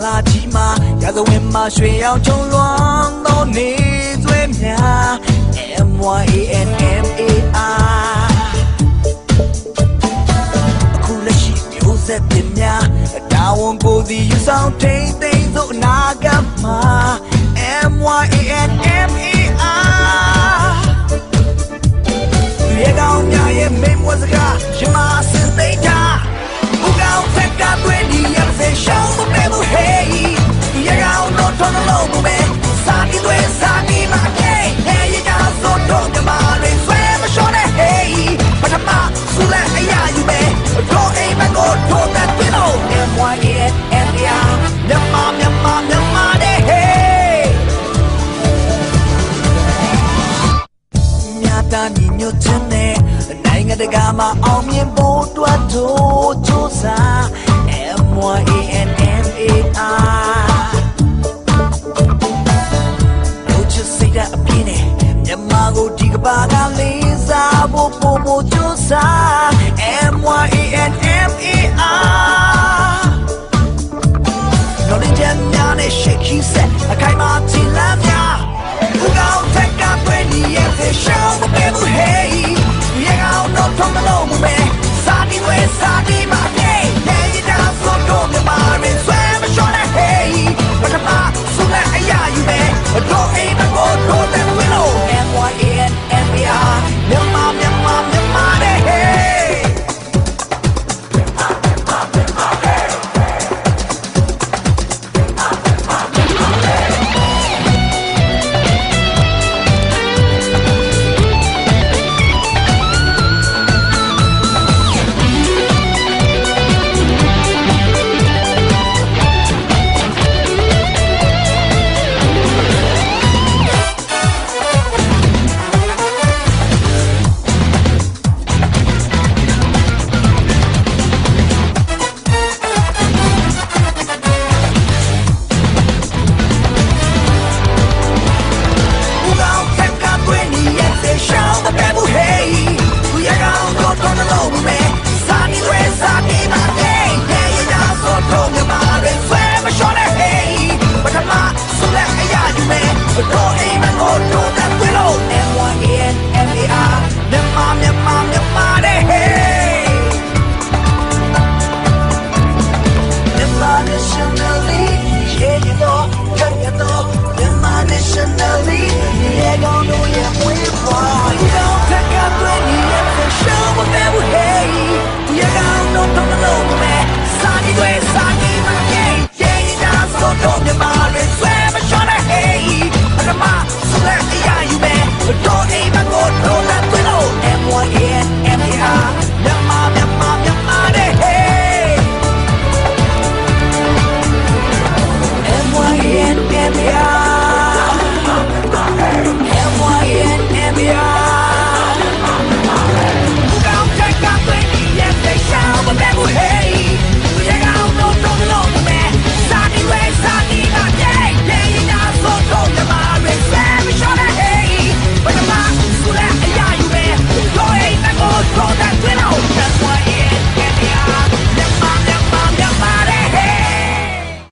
လာကြီးမှာရာဇဝင်မှာရွှေရောင်ချုံလွမ်းသောနေသွေးများ MYANMAR အခုလက်ရှိမျိုးဆက်ပင်များတာဝန်ကိုစီယူဆောင်ထိန်းသိမ်းသောအနာဂတ်မှာ MYANMAR ရေကောင်းများရဲ့မိတ်ဝတ်စကားရမစင်သိတာဘူကောင်ဖက်ကတွင်ဒီရစေရှောင်းမပဲဘူး hey ရေကောင်းတော့ထောင်းလို့မပဲစာတီတွေစာတီမှာ hey ရေကောင်းဆိုတော့ကမာတွေဆွဲမလျှော့နဲ့ hey ပထမဆူလက်အရာယူပဲတော့အိမ်မကိုထိုးတဲ့ပြီးတော့ MYANMAR မြန်မာတဲ့ hey မြတ်တာညီညွတ်ခြင်းနဲ့နိုင်ငံတကာမှာအောင်မြင်ဖို့အတွက်တို့ကြိုးစား MYANMAR တို့ချစ်စိတ်ဓာတ်အပြည့်နဲ့မြန်မာကိုဒီကမ္ဘာကလေးစားဖို့ပုံမကြိုးစား MYANMAR နော်လေးချမ်းများနဲ့ရှေ့ခီးဆက်အခိုင်မာချီလမ်းများဘူကောင်ထက်ကတွင်ဒီရဲ့ဖေရှောင်းမပဲဘူး hey ရေကောင်းတော့ထုံးမလို့မပဲစာတီဝဲစာတီမှာ hey ရေကောင်းဆိုတော့မြမာရင်ဆွဲမလျှော့နဲ့ hey ပထမဆူလက်အရာယူပဲတော့အိမ်မကိုထိုးတဲ့ဝင်းလို့ MYANMAR မြန်မာတဲ့ heyတော့အိမ်မကိုထိုးတဲ့ဝင်းလို့ MYANMAR မြန်မာတဲ့ hey မြန်မာ nationally ရေတော့ကြရတော့မြန်မာ nationally ရေကောင်းလို့ရဝေးပွားရေကောင်းထက်ကတွင်ရဲ့ show မပဲဘူး hey ရေကောင်းတော့ထုံးလို့မဲစာတီတွေစာတီမှာ hey ရေကောင်းဆိုတော့မြန်မာတွေဆွဲမလျှော့နဲ့ hey ပထမဆူလက်အရာယူပဲတော့အိမ်မကိုထိုးတဲ့ဝင်းလို့ MYANMAR